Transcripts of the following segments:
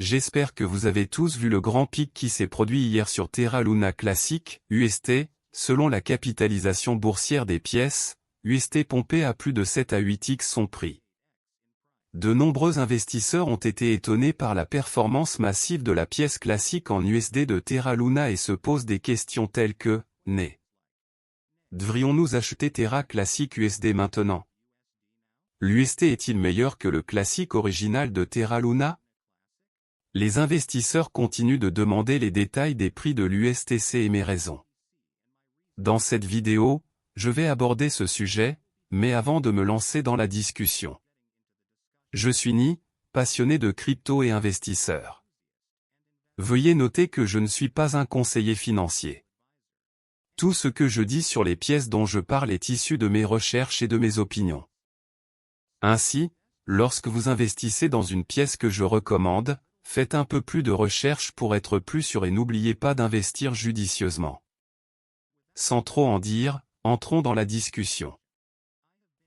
J'espère que vous avez tous vu le grand pic qui s'est produit hier sur Terra Luna Classic, UST, selon la capitalisation boursière des pièces, UST pompé à plus de 7 à 8x son prix. De nombreux investisseurs ont été étonnés par la performance massive de la pièce classique en USD de Terra Luna et se posent des questions telles que, devrions-nous acheter Terra Classic USD maintenant? L'UST est-il meilleur que le classique original de Terra Luna? Les investisseurs continuent de demander les détails des prix de l'USTC et mes raisons. Dans cette vidéo, je vais aborder ce sujet, mais avant de me lancer dans la discussion. Je suis passionné de crypto et investisseur. Veuillez noter que je ne suis pas un conseiller financier. Tout ce que je dis sur les pièces dont je parle est issu de mes recherches et de mes opinions. Ainsi, lorsque vous investissez dans une pièce que je recommande, faites un peu plus de recherche pour être plus sûr et n'oubliez pas d'investir judicieusement. Sans trop en dire, entrons dans la discussion.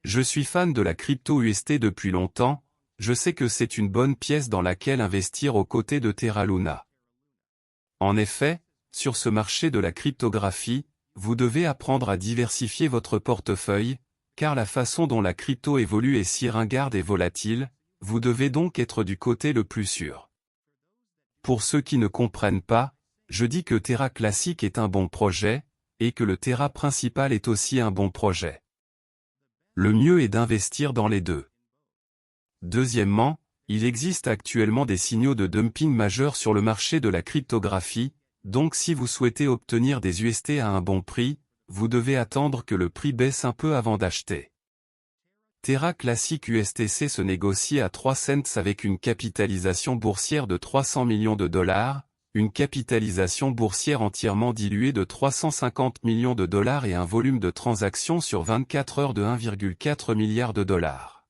Je suis fan de la crypto UST depuis longtemps, je sais que c'est une bonne pièce dans laquelle investir aux côtés de Terra Luna. En effet, sur ce marché de la cryptographie, vous devez apprendre à diversifier votre portefeuille, car la façon dont la crypto évolue est si ringarde et volatile, vous devez donc être du côté le plus sûr. Pour ceux qui ne comprennent pas, je dis que Terra Classic est un bon projet, et que le Terra principal est aussi un bon projet. Le mieux est d'investir dans les deux. Deuxièmement, il existe actuellement des signaux de dumping majeurs sur le marché de la cryptographie, donc si vous souhaitez obtenir des UST à un bon prix, vous devez attendre que le prix baisse un peu avant d'acheter. Terra Classic USTC se négocie à 3 cents avec une capitalisation boursière de 300 millions de dollars, une capitalisation boursière entièrement diluée de 350 millions de dollars et un volume de transactions sur 24 heures de 1,4 milliard de dollars.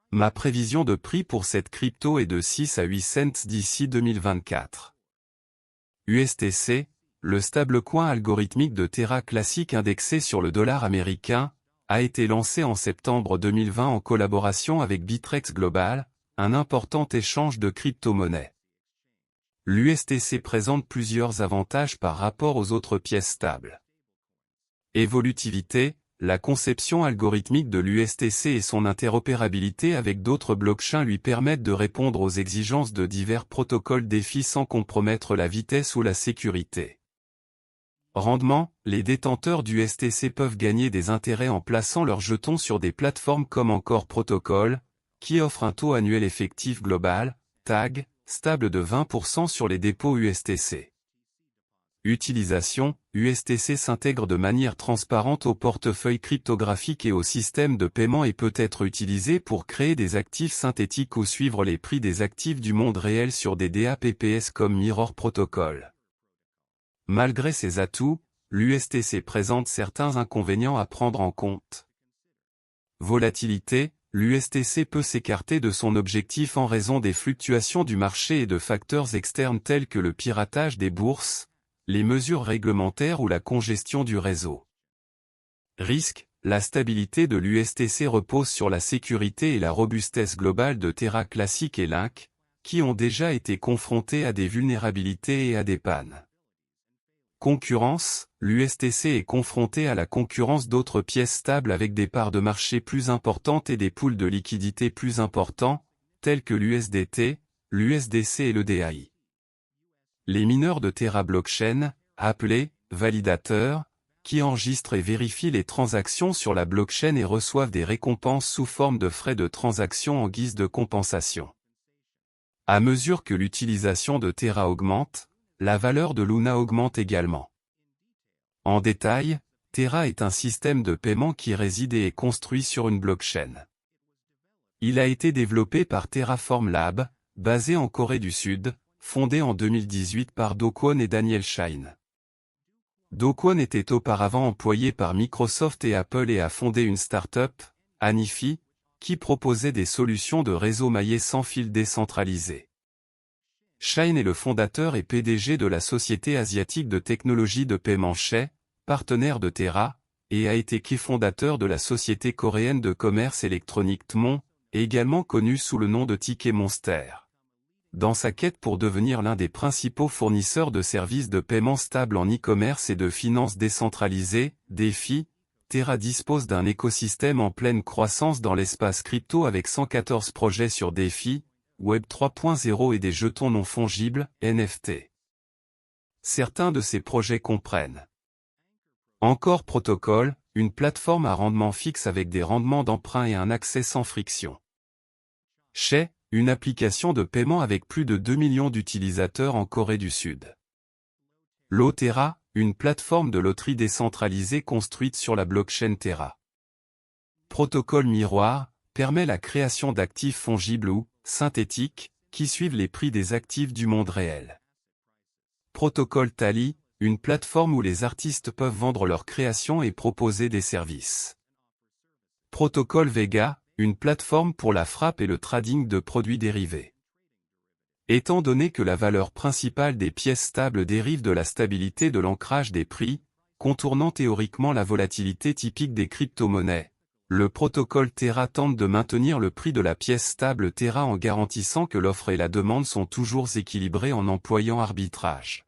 Ma prévision de prix pour cette crypto est de 6 à 8 cents d'ici 2024. USTC, le stablecoin algorithmique de Terra Classic indexé sur le dollar américain, a été lancé en septembre 2020 en collaboration avec Bitrex Global, un important échange de crypto-monnaies. L'USTC présente plusieurs avantages par rapport aux autres pièces stables. Évolutivité, la conception algorithmique de l'USTC et son interopérabilité avec d'autres blockchains lui permettent de répondre aux exigences de divers protocoles DeFi sans compromettre la vitesse ou la sécurité. Rendement, les détenteurs d'USTC peuvent gagner des intérêts en plaçant leurs jetons sur des plateformes comme Encore Protocol, qui offre un taux annuel effectif global, TAG, stable de 20% sur les dépôts USTC. Utilisation, USTC s'intègre de manière transparente au portefeuille cryptographique et au système de paiement et peut être utilisé pour créer des actifs synthétiques ou suivre les prix des actifs du monde réel sur des DApps comme Mirror Protocol. Malgré ses atouts, l'USTC présente certains inconvénients à prendre en compte. Volatilité, l'USTC peut s'écarter de son objectif en raison des fluctuations du marché et de facteurs externes tels que le piratage des bourses, les mesures réglementaires ou la congestion du réseau. Risque, la stabilité de l'USTC repose sur la sécurité et la robustesse globale de Terra Classic et Link, qui ont déjà été confrontés à des vulnérabilités et à des pannes. Concurrence, l'USTC est confronté à la concurrence d'autres pièces stables avec des parts de marché plus importantes et des pools de liquidités plus importants, tels que l'USDT, l'USDC et le DAI. Les mineurs de Terra Blockchain, appelés validateurs, qui enregistrent et vérifient les transactions sur la blockchain et reçoivent des récompenses sous forme de frais de transaction en guise de compensation. À mesure que l'utilisation de Terra augmente, la valeur de Luna augmente également. En détail, Terra est un système de paiement qui réside et est construit sur une blockchain. Il a été développé par Terraform Lab, basé en Corée du Sud, fondé en 2018 par Do Kwon et Daniel Shine. Do Kwon était auparavant employé par Microsoft et Apple et a fondé une start-up, Anifi, qui proposait des solutions de réseau maillé sans fil décentralisé. Shine est le fondateur et PDG de la société asiatique de technologie de paiement Shay, partenaire de Terra, et a été cofondateur de la société coréenne de commerce électronique Tmon, également connue sous le nom de Ticket Monster. dans sa quête pour devenir l'un des principaux fournisseurs de services de paiement stable en e-commerce et de finances décentralisées, DeFi, Terra dispose d'un écosystème en pleine croissance dans l'espace crypto avec 114 projets sur DeFi, Web 3.0 et des jetons non fongibles, NFT. Certains de ces projets comprennent Anchor Protocol, une plateforme à rendement fixe avec des rendements d'emprunt et un accès sans friction. Shay, une application de paiement avec plus de 2 millions d'utilisateurs en Corée du Sud. Lotera, une plateforme de loterie décentralisée construite sur la blockchain Terra. Protocole Miroir, permet la création d'actifs fongibles ou synthétiques, qui suivent les prix des actifs du monde réel. Protocole Tally, une plateforme où les artistes peuvent vendre leurs créations et proposer des services. Protocole Vega, une plateforme pour la frappe et le trading de produits dérivés. Étant donné que la valeur principale des pièces stables dérive de la stabilité de l'ancrage des prix, contournant théoriquement la volatilité typique des crypto-monnaies, le protocole Terra tente de maintenir le prix de la pièce stable Terra en garantissant que l'offre et la demande sont toujours équilibrées en employant arbitrage.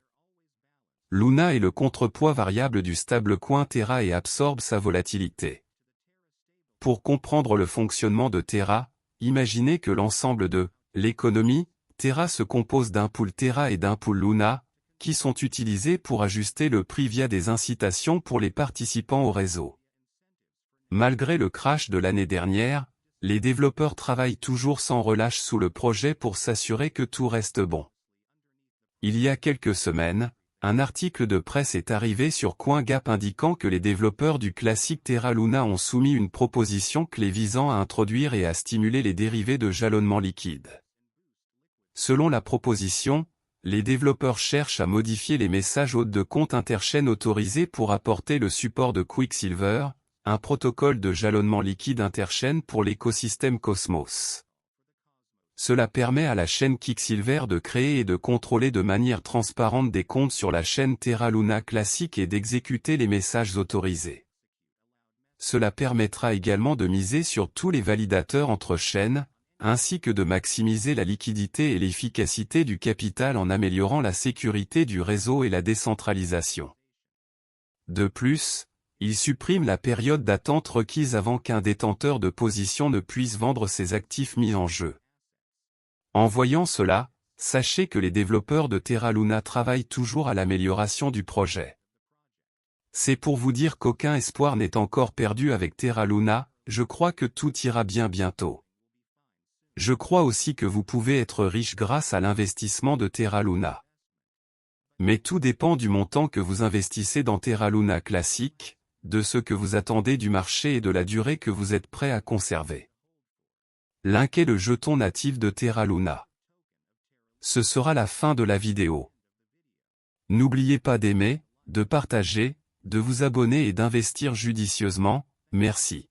Luna est le contrepoids variable du stablecoin Terra et absorbe sa volatilité. Pour comprendre le fonctionnement de Terra, imaginez que l'ensemble de l'économie Terra se compose d'un pool Terra et d'un pool Luna, qui sont utilisés pour ajuster le prix via des incitations pour les participants au réseau. Malgré le crash de l'année dernière, les développeurs travaillent toujours sans relâche sous le projet pour s'assurer que tout reste bon. Il y a quelques semaines, un article de presse est arrivé sur CoinGap indiquant que les développeurs du classique Terra Luna ont soumis une proposition clé visant à introduire et à stimuler les dérivés de jalonnement liquide. Selon la proposition, les développeurs cherchent à modifier les messages hôtes de compte interchaîne autorisés pour apporter le support de Quicksilver, un protocole de jalonnement liquide interchaîne pour l'écosystème Cosmos. Cela permet à la chaîne Quicksilver de créer et de contrôler de manière transparente des comptes sur la chaîne Terra Luna classique et d'exécuter les messages autorisés. Cela permettra également de miser sur tous les validateurs entre chaînes, ainsi que de maximiser la liquidité et l'efficacité du capital en améliorant la sécurité du réseau et la décentralisation. De plus, il supprime la période d'attente requise avant qu'un détenteur de position ne puisse vendre ses actifs mis en jeu. En voyant cela, sachez que les développeurs de Terra Luna travaillent toujours à l'amélioration du projet. C'est pour vous dire qu'aucun espoir n'est encore perdu avec Terra Luna, je crois que tout ira bien bientôt. Je crois aussi que vous pouvez être riche grâce à l'investissement de Terra Luna. Mais tout dépend du montant que vous investissez dans Terra Luna classique, de ce que vous attendez du marché et de la durée que vous êtes prêt à conserver. Link est le jeton natif de Terra Luna. Ce sera la fin de la vidéo. N'oubliez pas d'aimer, de partager, de vous abonner et d'investir judicieusement, merci.